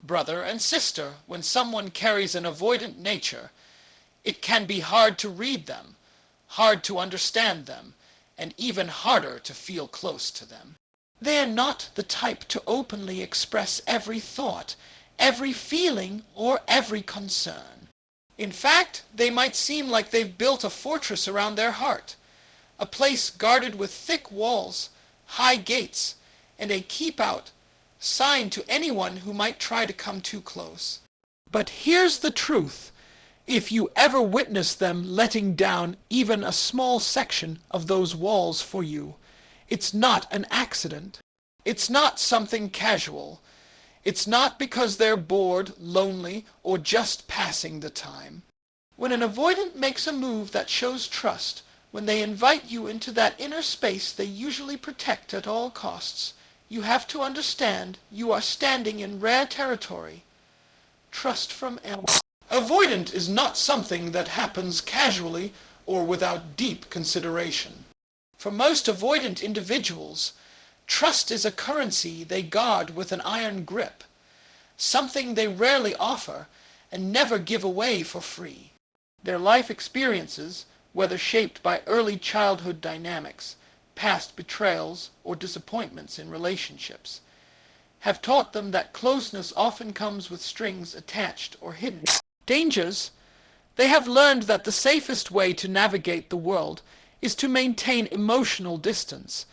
brother and sister, when someone carries an avoidant nature, it can be hard to read them, hard to understand them, and even harder to feel close to them. They are not the type to openly express every thought, every feeling, or every concern. In fact, they might seem like they've built a fortress around their heart, a place guarded with thick walls, high gates, and a keep-out sign to anyone who might try to come too close. But here's the truth. If you ever witness them letting down even a small section of those walls for you, it's not an accident. It's not something casual. It's not because they're bored, lonely, or just passing the time. When an avoidant makes a move that shows trust, when they invite you into that inner space they usually protect at all costs, you have to understand you are standing in rare territory. Trust from elders. Avoidant is not something that happens casually or without deep consideration. For most avoidant individuals, trust is a currency they guard with an iron grip, something they rarely offer and never give away for free. Their life experiences, whether shaped by early childhood dynamics, past betrayals, or disappointments in relationships, have taught them that closeness often comes with strings attached or hidden dangers. They have learned that the safest way to navigate the world is to maintain emotional distance,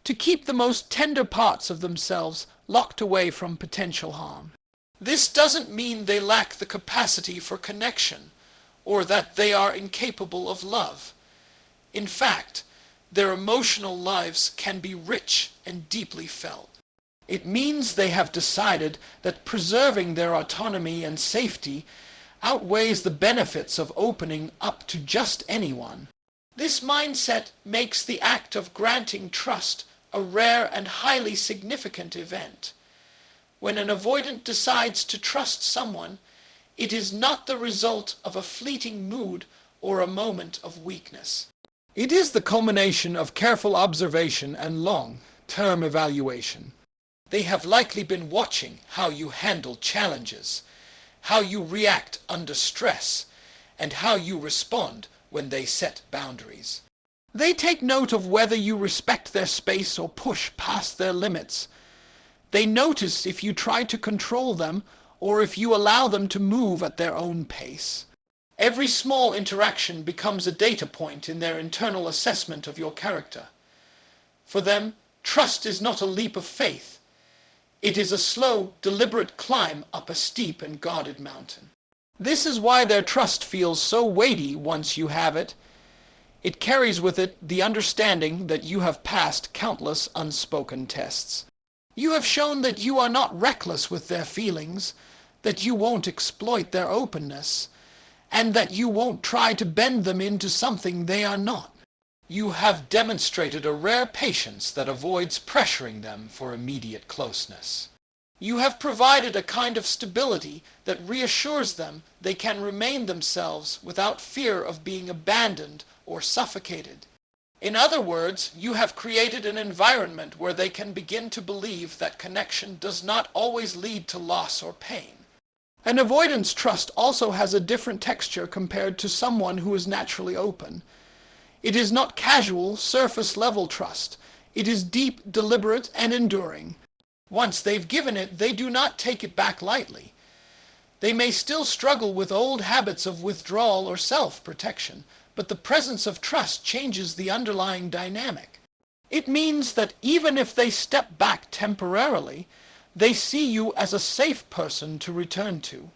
to keep the most tender parts of themselves locked away from potential harm. This doesn't mean they lack the capacity for connection, or that they are incapable of love. In fact, their emotional lives can be rich and deeply felt. It means they have decided that preserving their autonomy and safety outweighs the benefits of opening up to just anyone. This mindset makes the act of granting trust a rare and highly significant event. When an avoidant decides to trust someone, it is not the result of a fleeting mood or a moment of weakness. It is the culmination of careful observation and long-term evaluation. They have likely been watching how you handle challenges, how you react under stress, and how you respond when they set boundaries. They take note of whether you respect their space or push past their limits. They notice if you try to control them or if you allow them to move at their own pace. Every small interaction becomes a data point in their internal assessment of your character. For them, trust is not a leap of faith. It is a slow, deliberate climb up a steep and guarded mountain. This is why their trust feels so weighty once you have it. It carries with it the understanding that you have passed countless unspoken tests. You have shown that you are not reckless with their feelings, that you won't exploit their openness, and that you won't try to bend them into something they are not. You have demonstrated a rare patience that avoids pressuring them for immediate closeness. You have provided a kind of stability that reassures them they can remain themselves without fear of being abandoned or suffocated. In other words, you have created an environment where they can begin to believe that connection does not always lead to loss or pain. An avoidance trust also has a different texture compared to someone who is naturally open. It is not casual, surface-level trust. It is deep, deliberate, and enduring. Once they've given it, they do not take it back lightly. They may still struggle with old habits of withdrawal or self-protection, but the presence of trust changes the underlying dynamic. It means that even if they step back temporarily, they see you as a safe person to return to.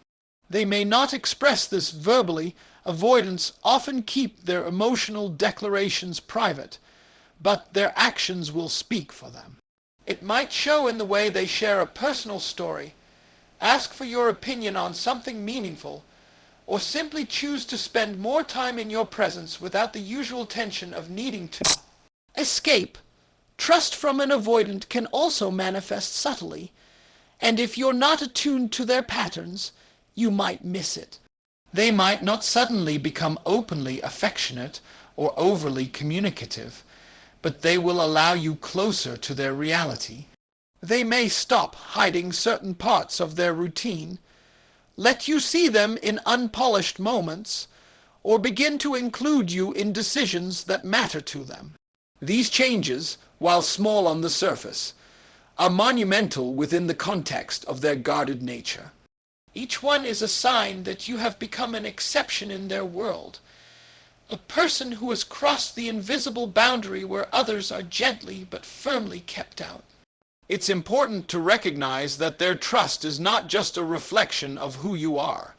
They may not express this verbally. Avoidants often keep their emotional declarations private, but their actions will speak for them. It might show in the way they share a personal story, ask for your opinion on something meaningful, or simply choose to spend more time in your presence without the usual tension of needing to escape. Trust from an avoidant can also manifest subtly, and if you're not attuned to their patterns, you might miss it. They might not suddenly become openly affectionate or overly communicative, but they will allow you closer to their reality. They may stop hiding certain parts of their routine, let you see them in unpolished moments, or begin to include you in decisions that matter to them. These changes, while small on the surface, are monumental within the context of their guarded nature. Each one is a sign that you have become an exception in their world, a person who has crossed the invisible boundary where others are gently but firmly kept out. It's important to recognize that their trust is not just a reflection of who you are.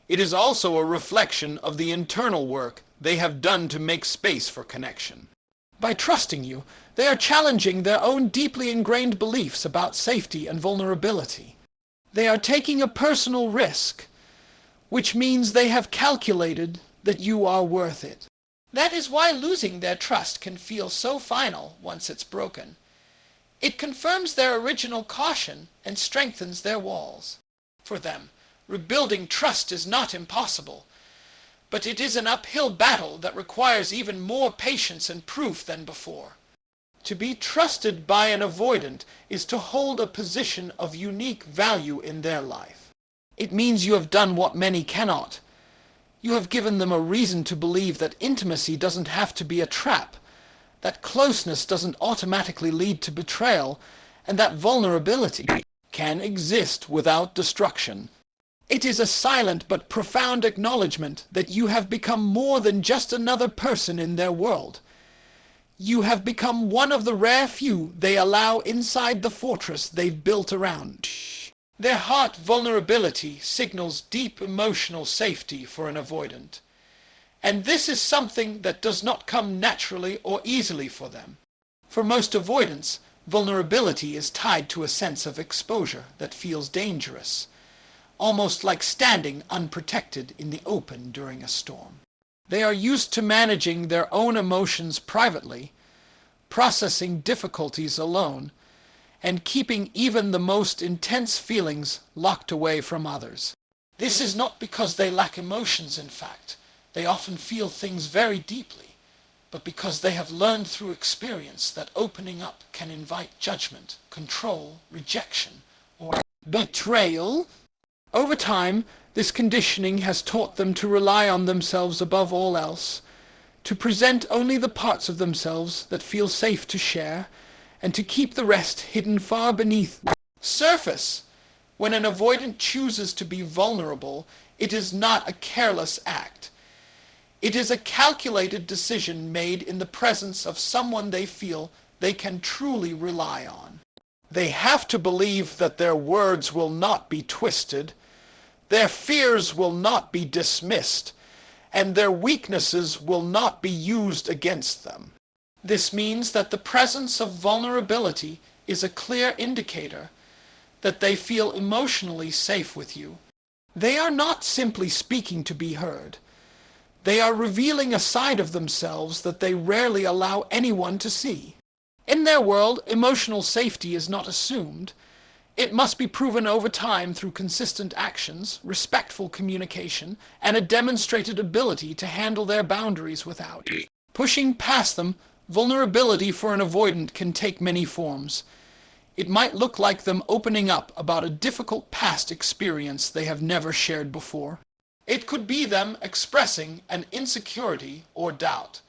It is also a reflection of the internal work they have done to make space for connection. By trusting you, they are challenging their own deeply ingrained beliefs about safety and vulnerability. They are taking a personal risk, which means they have calculated that you are worth it. That is why losing their trust can feel so final once it's broken. It confirms their original caution and strengthens their walls. For them, rebuilding trust is not impossible, but it is an uphill battle that requires even more patience and proof than before. To be trusted by an avoidant is to hold a position of unique value in their life. It means you have done what many cannot. You have given them a reason to believe that intimacy doesn't have to be a trap, that closeness doesn't automatically lead to betrayal, and that vulnerability can exist without destruction. It is a silent but profound acknowledgement that you have become more than just another person in their world. You have become one of the rare few they allow inside the fortress they've built around. Their heart vulnerability signals deep emotional safety for an avoidant. And this is something that does not come naturally or easily for them. For most avoidants, vulnerability is tied to a sense of exposure that feels dangerous, almost like standing unprotected in the open during a storm. They are used to managing their own emotions privately, processing difficulties alone, and keeping even the most intense feelings locked away from others. This is not because they lack emotions, in fact. They often feel things very deeply, but because they have learned through experience that opening up can invite judgment, control, rejection, or betrayal. Over time, this conditioning has taught them to rely on themselves above all else, to present only the parts of themselves that feel safe to share, and to keep the rest hidden far beneath the surface. When an avoidant chooses to be vulnerable, it is not a careless act. It is a calculated decision made in the presence of someone they feel they can truly rely on. They have to believe that their words will not be twisted, their fears will not be dismissed, and their weaknesses will not be used against them. This means that the presence of vulnerability is a clear indicator that they feel emotionally safe with you. They are not simply speaking to be heard. They are revealing a side of themselves that they rarely allow anyone to see. In their world, emotional safety is not assumed. It must be proven over time through consistent actions, respectful communication, and a demonstrated ability to handle their boundaries without pushing past them. Vulnerability for an avoidant can take many forms. It might look like them opening up about a difficult past experience they have never shared before. It could be them expressing an insecurity or doubt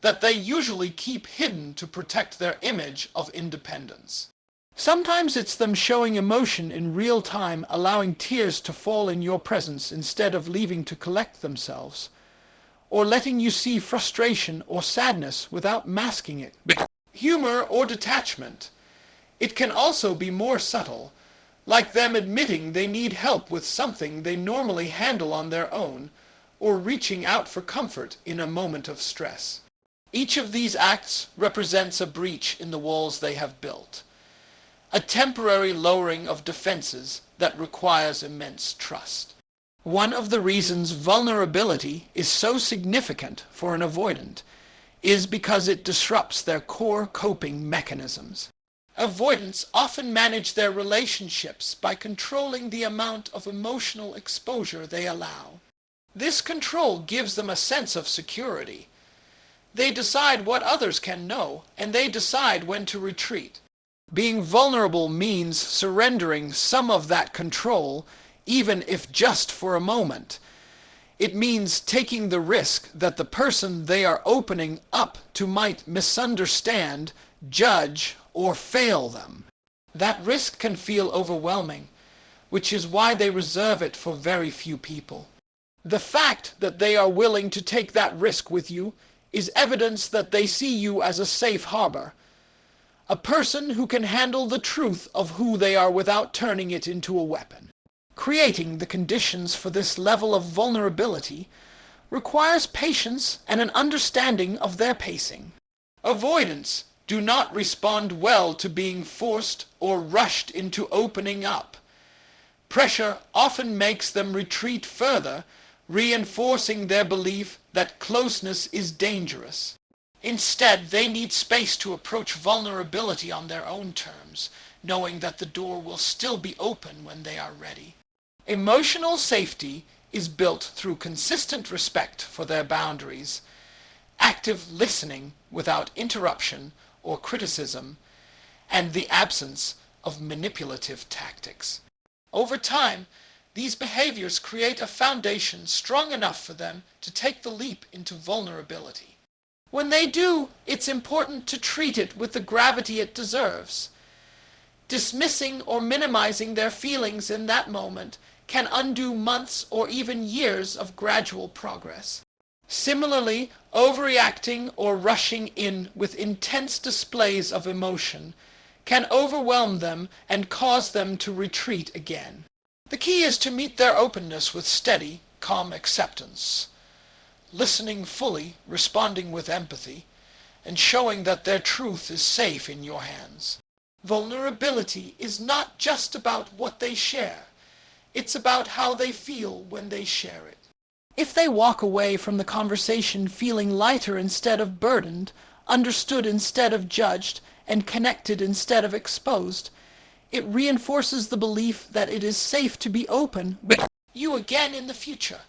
that they usually keep hidden to protect their image of independence. Sometimes it's them showing emotion in real time, allowing tears to fall in your presence instead of leaving to collect themselves, or letting you see frustration or sadness without masking it. Humor or detachment. It can also be more subtle, like them admitting they need help with something they normally handle on their own, or reaching out for comfort in a moment of stress. Each of these acts represents a breach in the walls they have built, a temporary lowering of defenses that requires immense trust. One of the reasons vulnerability is so significant for an avoidant is because it disrupts their core coping mechanisms. Avoidants often manage their relationships by controlling the amount of emotional exposure they allow. This control gives them a sense of security. They decide what others can know, and they decide when to retreat. Being vulnerable means surrendering some of that control, even if just for a moment. It means taking the risk that the person they are opening up to might misunderstand, judge, or fail them. That risk can feel overwhelming, which is why they reserve it for very few people. The fact that they are willing to take that risk with you is evidence that they see you as a safe harbor, a person who can handle the truth of who they are without turning it into a weapon. Creating the conditions for this level of vulnerability requires patience and an understanding of their pacing. Avoidants do not respond well to being forced or rushed into opening up. Pressure often makes them retreat further, reinforcing their belief that closeness is dangerous. Instead, they need space to approach vulnerability on their own terms, knowing that the door will still be open when they are ready. Emotional safety is built through consistent respect for their boundaries, active listening without interruption or criticism, and the absence of manipulative tactics. Over time, these behaviors create a foundation strong enough for them to take the leap into vulnerability. When they do, it's important to treat it with the gravity it deserves. Dismissing or minimizing their feelings in that moment can undo months or even years of gradual progress. Similarly, overreacting or rushing in with intense displays of emotion can overwhelm them and cause them to retreat again. The key is to meet their openness with steady, calm acceptance, listening fully, responding with empathy, and showing that their truth is safe in your hands. Vulnerability is not just about what they share. It's about how they feel when they share it. If they walk away from the conversation feeling lighter instead of burdened, understood instead of judged, and connected instead of exposed, it reinforces the belief that it is safe to be open with you again in the future.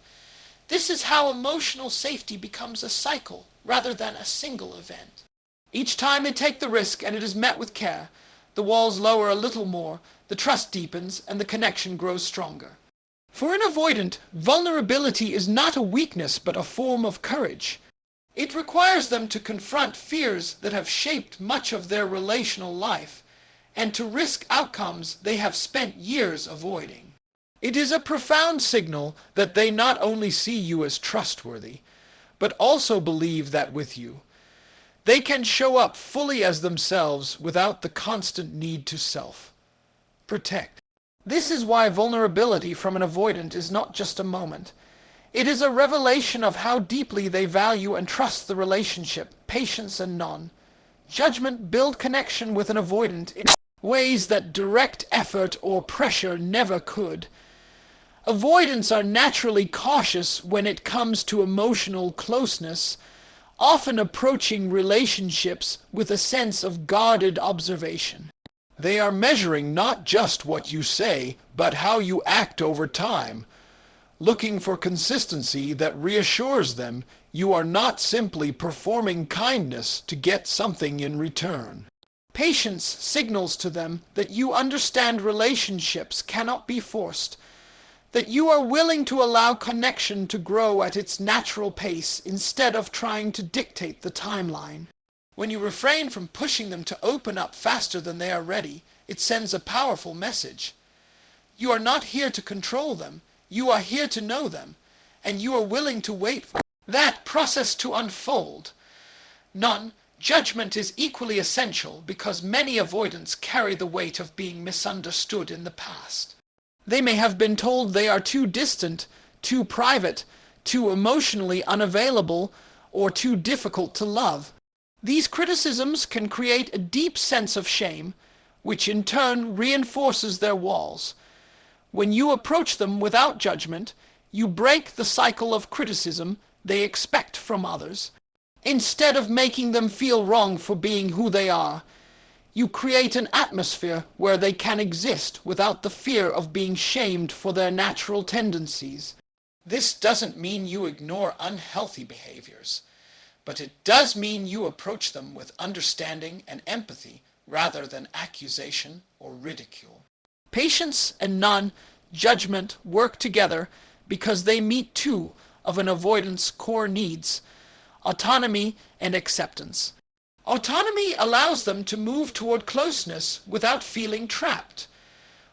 This is how emotional safety becomes a cycle rather than a single event. Each time they take the risk and it is met with care, the walls lower a little more, the trust deepens, and the connection grows stronger. For an avoidant, vulnerability is not a weakness but a form of courage. It requires them to confront fears that have shaped much of their relational life, and to risk outcomes they have spent years avoiding. It is a profound signal that they not only see you as trustworthy, but also believe that with you, they can show up fully as themselves without the constant need to self-protect. This is why vulnerability from an avoidant is not just a moment. It is a revelation of how deeply they value and trust the relationship, patience and non-judgment build connection with an avoidant in ways that direct effort or pressure never could. Avoidants are naturally cautious when it comes to emotional closeness, often approaching relationships with a sense of guarded observation. They are measuring not just what you say, but how you act over time, looking for consistency that reassures them you are not simply performing kindness to get something in return. Patience signals to them that you understand relationships cannot be forced, that you are willing to allow connection to grow at its natural pace instead of trying to dictate the timeline. When you refrain from pushing them to open up faster than they are ready, it sends a powerful message. You are not here to control them, you are here to know them, and you are willing to wait for that process to unfold. Non-judgment is equally essential because many avoidants carry the weight of being misunderstood in the past. They may have been told they are too distant, too private, too emotionally unavailable, or too difficult to love. These criticisms can create a deep sense of shame, which in turn reinforces their walls. When you approach them without judgment, you break the cycle of criticism they expect from others. Instead of making them feel wrong for being who they are, you create an atmosphere where they can exist without the fear of being shamed for their natural tendencies. This doesn't mean you ignore unhealthy behaviors, but it does mean you approach them with understanding and empathy rather than accusation or ridicule. Patience and non-judgment work together because they meet two of an avoidant's core needs: autonomy and acceptance. Autonomy allows them to move toward closeness without feeling trapped,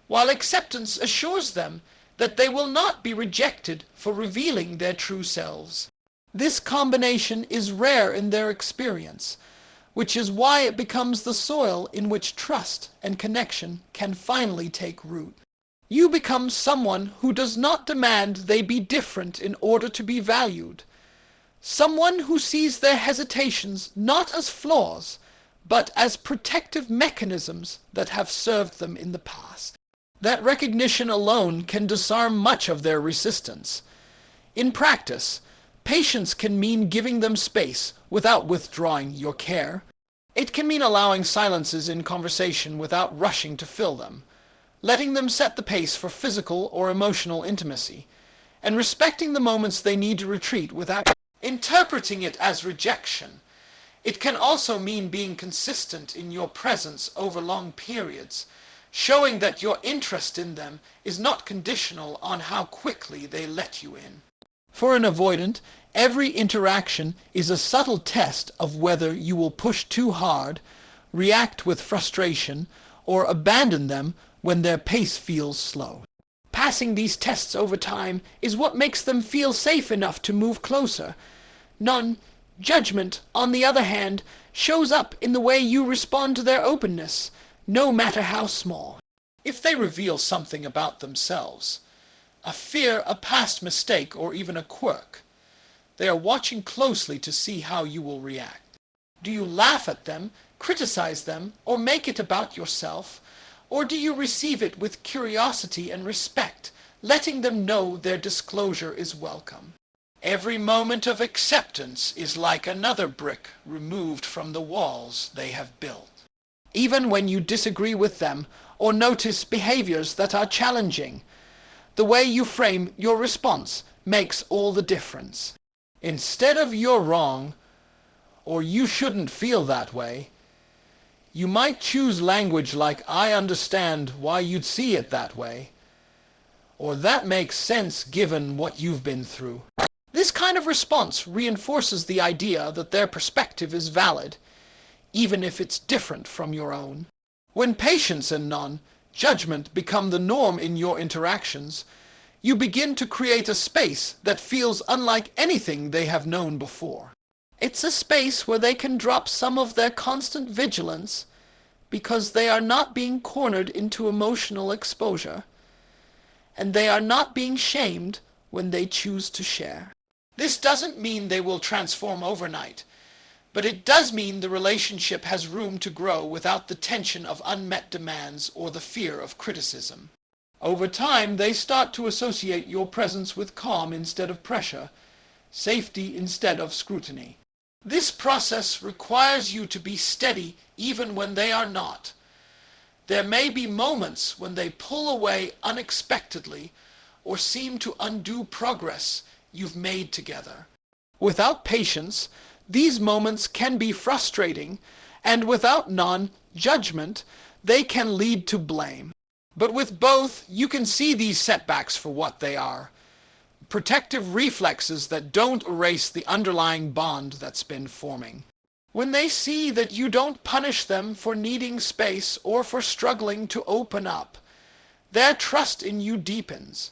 while acceptance assures them that they will not be rejected for revealing their true selves. This combination is rare in their experience, which is why it becomes the soil in which trust and connection can finally take root. You become someone who does not demand they be different in order to be valued. Someone who sees their hesitations not as flaws, but as protective mechanisms that have served them in the past. That recognition alone can disarm much of their resistance. In practice, patience can mean giving them space without withdrawing your care. It can mean allowing silences in conversation without rushing to fill them, letting them set the pace for physical or emotional intimacy, and respecting the moments they need to retreat without interpreting it as rejection. It can also mean being consistent in your presence over long periods, showing that your interest in them is not conditional on how quickly they let you in. For an avoidant, every interaction is a subtle test of whether you will push too hard, react with frustration, or abandon them when their pace feels slow. Passing these tests over time is what makes them feel safe enough to move closer. Non-judgment, on the other hand, shows up in the way you respond to their openness, no matter how small. If they reveal something about themselves, a fear, a past mistake, or even a quirk, they are watching closely to see how you will react. Do you laugh at them, criticize them, or make it about yourself? Or do you receive it with curiosity and respect, letting them know their disclosure is welcome? Every moment of acceptance is like another brick removed from the walls they have built. Even when you disagree with them or notice behaviors that are challenging, the way you frame your response makes all the difference. Instead of "you're wrong" or "you shouldn't feel that way," you might choose language like "I understand why you'd see it that way," or "that makes sense given what you've been through." This kind of response reinforces the idea that their perspective is valid, even if it's different from your own. When patience and non-judgment become the norm in your interactions, you begin to create a space that feels unlike anything they have known before. It's a space where they can drop some of their constant vigilance because they are not being cornered into emotional exposure, and they are not being shamed when they choose to share. This doesn't mean they will transform overnight, but it does mean the relationship has room to grow without the tension of unmet demands or the fear of criticism. Over time, they start to associate your presence with calm instead of pressure, safety instead of scrutiny. This process requires you to be steady even when they are not. There may be moments when they pull away unexpectedly or seem to undo progress you've made together. Without patience, these moments can be frustrating, and without non-judgment, they can lead to blame. But with both, you can see these setbacks for what they are: protective reflexes that don't erase the underlying bond that's been forming. When they see that you don't punish them for needing space or for struggling to open up, their trust in you deepens.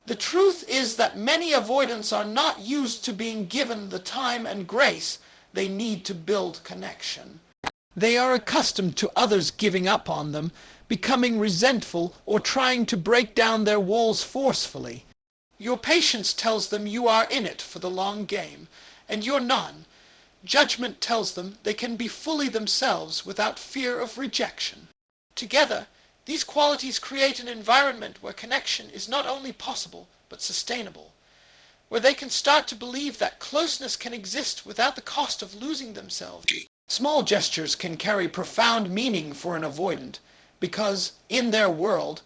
The truth is that many avoidants are not used to being given the time and grace they need to build connection. They are accustomed to others giving up on them, becoming resentful, or trying to break down their walls forcefully. Your patience tells them you are in it for the long game, and your non-judgment tells them they can be fully themselves without fear of rejection. Together, these qualities create an environment where connection is not only possible, but sustainable, where they can start to believe that closeness can exist without the cost of losing themselves. Small gestures can carry profound meaning for an avoidant, because, in their world,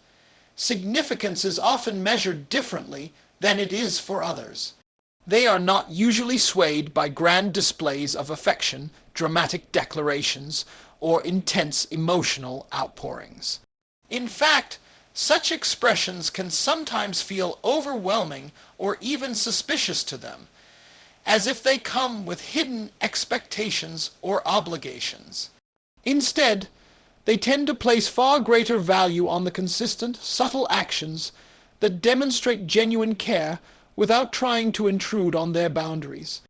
significance is often measured differently than it is for others. They are not usually swayed by grand displays of affection, dramatic declarations, or intense emotional outpourings. In fact, such expressions can sometimes feel overwhelming or even suspicious to them, as if they come with hidden expectations or obligations. Instead, they tend to place far greater value on the consistent, subtle actions that demonstrate genuine care without trying to intrude on their boundaries.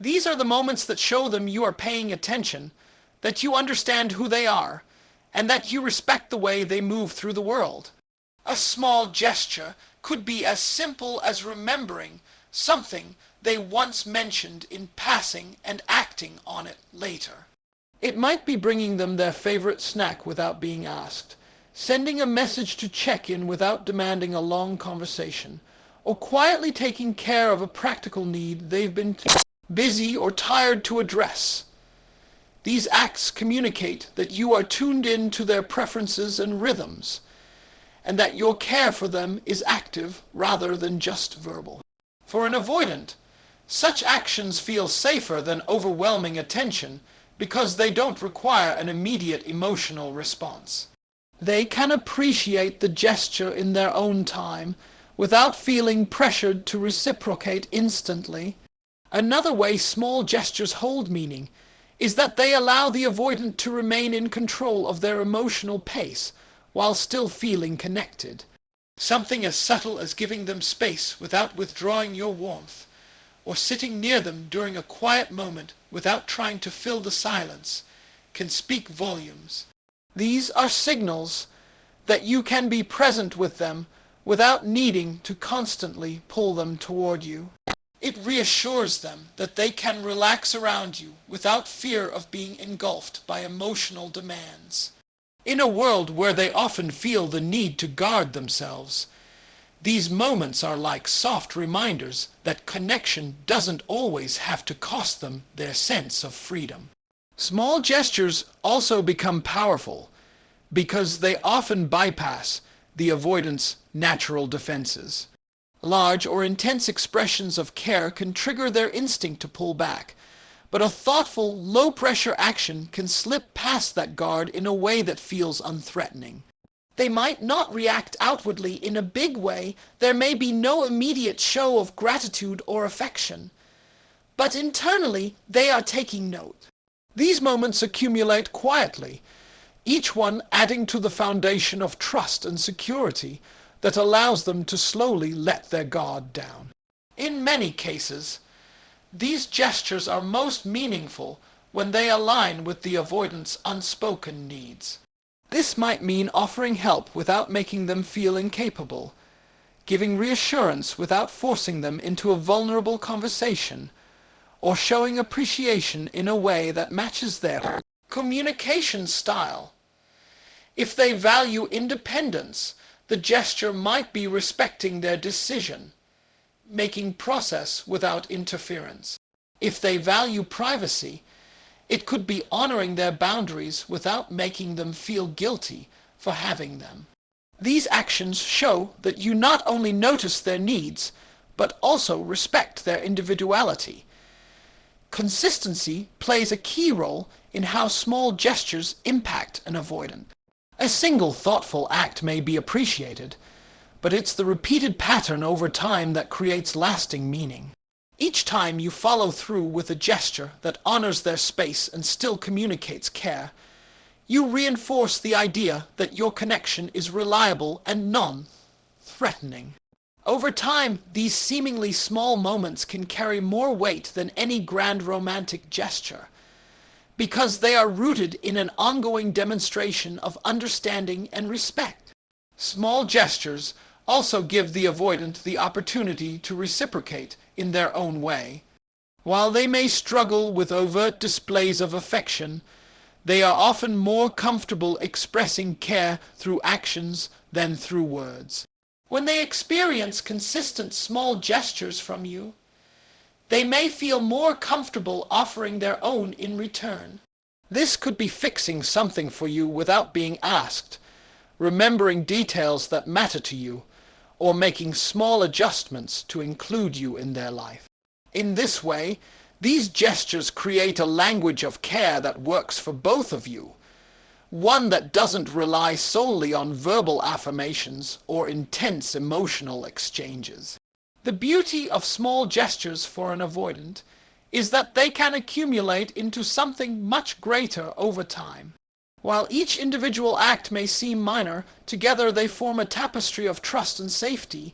These are the moments that show them you are paying attention, that you understand who they are, and that you respect the way they move through the world. A small gesture could be as simple as remembering something they once mentioned in passing and acting on it later. It might be bringing them their favorite snack without being asked, sending a message to check in without demanding a long conversation, or quietly taking care of a practical need they've been busy or tired to address. These acts communicate that you are tuned in to their preferences and rhythms, and that your care for them is active rather than just verbal. For an avoidant, such actions feel safer than overwhelming attention because they don't require an immediate emotional response. They can appreciate the gesture in their own time without feeling pressured to reciprocate instantly. Another way small gestures hold meaning is that they allow the avoidant to remain in control of their emotional pace while still feeling connected. Something as subtle as giving them space without withdrawing your warmth, or sitting near them during a quiet moment without trying to fill the silence, can speak volumes. These are signals that you can be present with them without needing to constantly pull them toward you. It reassures them that they can relax around you without fear of being engulfed by emotional demands. In a world where they often feel the need to guard themselves, these moments are like soft reminders that connection doesn't always have to cost them their sense of freedom. Small gestures also become powerful because they often bypass the avoidant's natural defenses. Large or intense expressions of care can trigger their instinct to pull back, but a thoughtful, low-pressure action can slip past that guard in a way that feels unthreatening. They might not react outwardly in a big way, there may be no immediate show of gratitude or affection, but internally they are taking note. These moments accumulate quietly, each one adding to the foundation of trust and security that allows them to slowly let their guard down. In many cases, these gestures are most meaningful when they align with the avoidant's unspoken needs. This might mean offering help without making them feel incapable, giving reassurance without forcing them into a vulnerable conversation, or showing appreciation in a way that matches their communication style. If they value independence, the gesture might be respecting their decision-making process without interference. If they value privacy, it could be honoring their boundaries without making them feel guilty for having them. These actions show that you not only notice their needs, but also respect their individuality. Consistency plays a key role in how small gestures impact an avoidant. A single thoughtful act may be appreciated, but it's the repeated pattern over time that creates lasting meaning. Each time you follow through with a gesture that honors their space and still communicates care, you reinforce the idea that your connection is reliable and non-threatening. Over time, these seemingly small moments can carry more weight than any grand romantic gesture, because they are rooted in an ongoing demonstration of understanding and respect. Small gestures also give the avoidant the opportunity to reciprocate in their own way. While they may struggle with overt displays of affection, they are often more comfortable expressing care through actions than through words. When they experience consistent small gestures from you, they may feel more comfortable offering their own in return. This could be fixing something for you without being asked, remembering details that matter to you, or making small adjustments to include you in their life. In this way, these gestures create a language of care that works for both of you, one that doesn't rely solely on verbal affirmations or intense emotional exchanges. The beauty of small gestures for an avoidant is that they can accumulate into something much greater over time. While each individual act may seem minor, together they form a tapestry of trust and safety.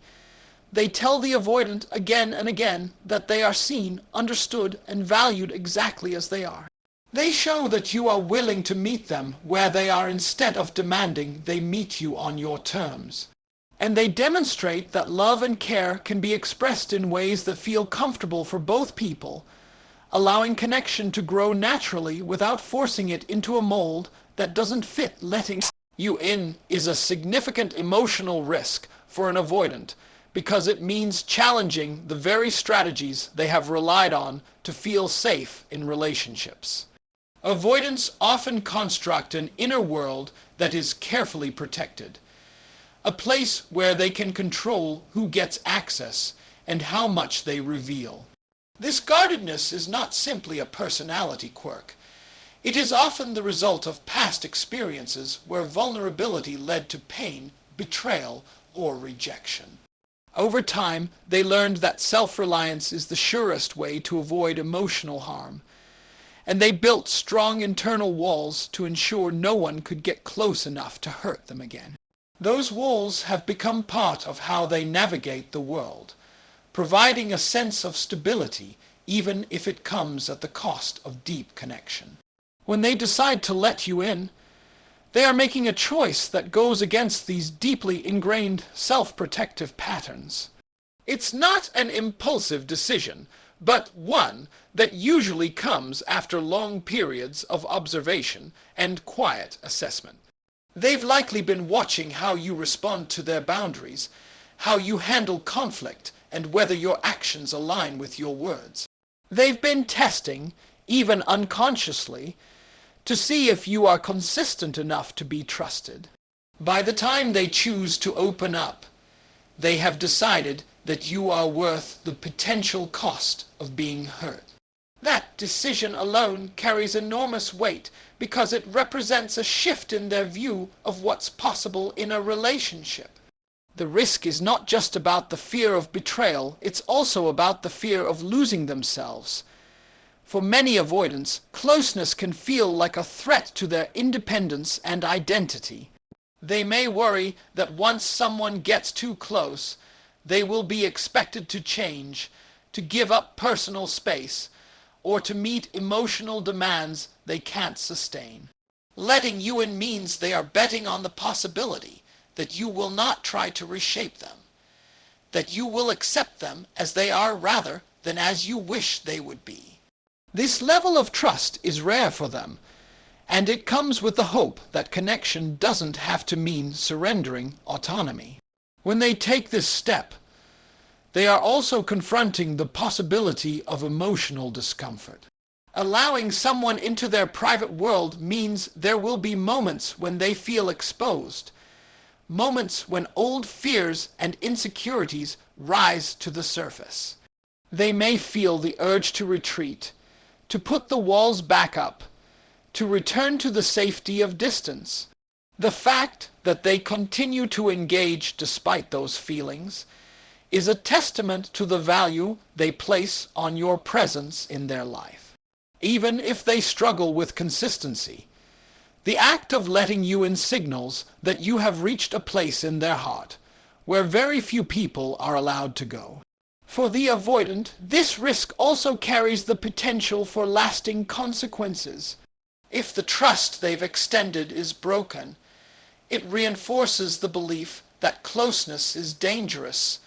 They tell the avoidant again and again that they are seen, understood, and valued exactly as they are. They show that you are willing to meet them where they are instead of demanding they meet you on your terms. And they demonstrate that love and care can be expressed in ways that feel comfortable for both people, allowing connection to grow naturally without forcing it into a mold that doesn't fit. Letting you in is a significant emotional risk for an avoidant because it means challenging the very strategies they have relied on to feel safe in relationships. Avoidants often construct an inner world that is carefully protected, a place where they can control who gets access and how much they reveal. This guardedness is not simply a personality quirk. It is often the result of past experiences where vulnerability led to pain, betrayal, or rejection. Over time, they learned that self-reliance is the surest way to avoid emotional harm, and they built strong internal walls to ensure no one could get close enough to hurt them again. Those walls have become part of how they navigate the world, providing a sense of stability even if it comes at the cost of deep connection. When they decide to let you in, they are making a choice that goes against these deeply ingrained self-protective patterns. It's not an impulsive decision, but one that usually comes after long periods of observation and quiet assessment. They've likely been watching how you respond to their boundaries, how you handle conflict, and whether your actions align with your words. They've been testing, even unconsciously, to see if you are consistent enough to be trusted. By the time they choose to open up, they have decided that you are worth the potential cost of being hurt. That decision alone carries enormous weight because it represents a shift in their view of what's possible in a relationship. The risk is not just about the fear of betrayal, it's also about the fear of losing themselves. For many avoidants, closeness can feel like a threat to their independence and identity. They may worry that once someone gets too close, they will be expected to change, to give up personal space, or to meet emotional demands they can't sustain. Letting you in means they are betting on the possibility that you will not try to reshape them, that you will accept them as they are rather than as you wish they would be. This level of trust is rare for them, and it comes with the hope that connection doesn't have to mean surrendering autonomy. When they take this step, they are also confronting the possibility of emotional discomfort. Allowing someone into their private world means there will be moments when they feel exposed, moments when old fears and insecurities rise to the surface. They may feel the urge to retreat, to put the walls back up, to return to the safety of distance. The fact that they continue to engage despite those feelings is a testament to the value they place on your presence in their life. Even if they struggle with consistency, the act of letting you in signals that you have reached a place in their heart where very few people are allowed to go. For the avoidant, this risk also carries the potential for lasting consequences. If the trust they've extended is broken, it reinforces the belief that closeness is dangerous,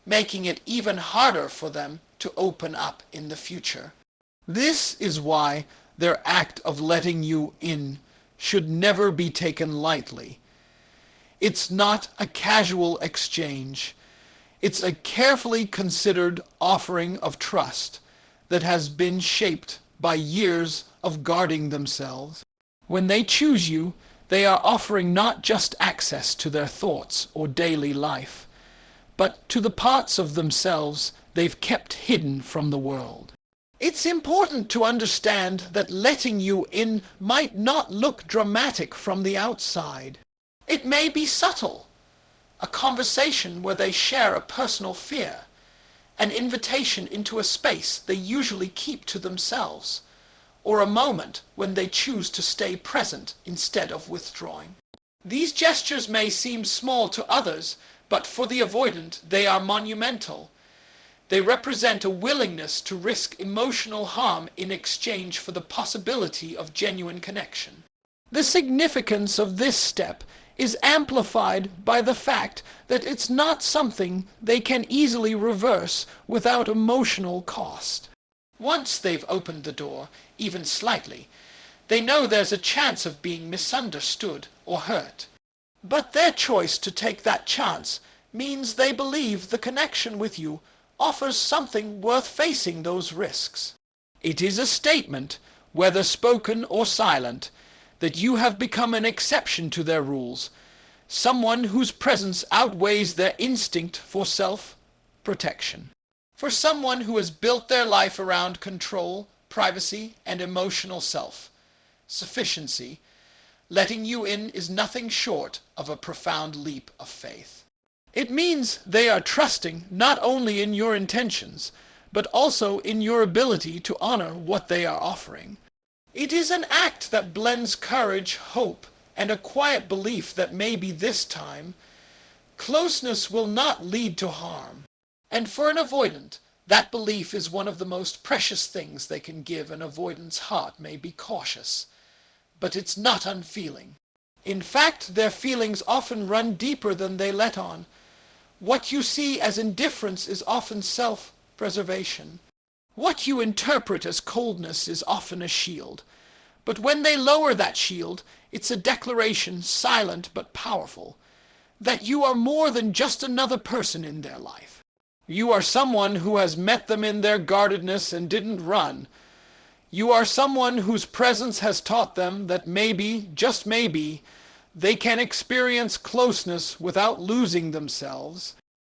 making it even harder for them to open up in the future. This is why their act of letting you in should never be taken lightly. It's not a casual exchange. It's a carefully considered offering of trust that has been shaped by years of guarding themselves. When they choose you, they are offering not just access to their thoughts or daily life, but to the parts of themselves they've kept hidden from the world. It's important to understand that letting you in might not look dramatic from the outside. It may be subtle. A conversation where they share a personal fear, an invitation into a space they usually keep to themselves, or a moment when they choose to stay present instead of withdrawing. These gestures may seem small to others, but for the avoidant they are monumental. They represent a willingness to risk emotional harm in exchange for the possibility of genuine connection. The significance of this step is amplified by the fact that it's not something they can easily reverse without emotional cost. Once they've opened the door, even slightly, they know there's a chance of being misunderstood or hurt. But their choice to take that chance means they believe the connection with you offers something worth facing those risks. It is a statement, whether spoken or silent, that you have become an exception to their rules, someone whose presence outweighs their instinct for self-protection. For someone who has built their life around control, privacy, and emotional self-sufficiency, letting you in is nothing short of a profound leap of faith. It means they are trusting not only in your intentions, but also in your ability to honor what they are offering. It is an act that blends courage, hope, and a quiet belief that maybe this time, closeness will not lead to harm. And for an avoidant, that belief is one of the most precious things they can give. An avoidant's heart may be cautious, but it's not unfeeling. In fact, their feelings often run deeper than they let on. What you see as indifference is often self-preservation. What you interpret as coldness is often a shield. But when they lower that shield, it's a declaration, silent but powerful, that you are more than just another person in their life. You are someone who has met them in their guardedness and didn't run. You are someone whose presence has taught them that maybe, just maybe, they can experience closeness without losing themselves.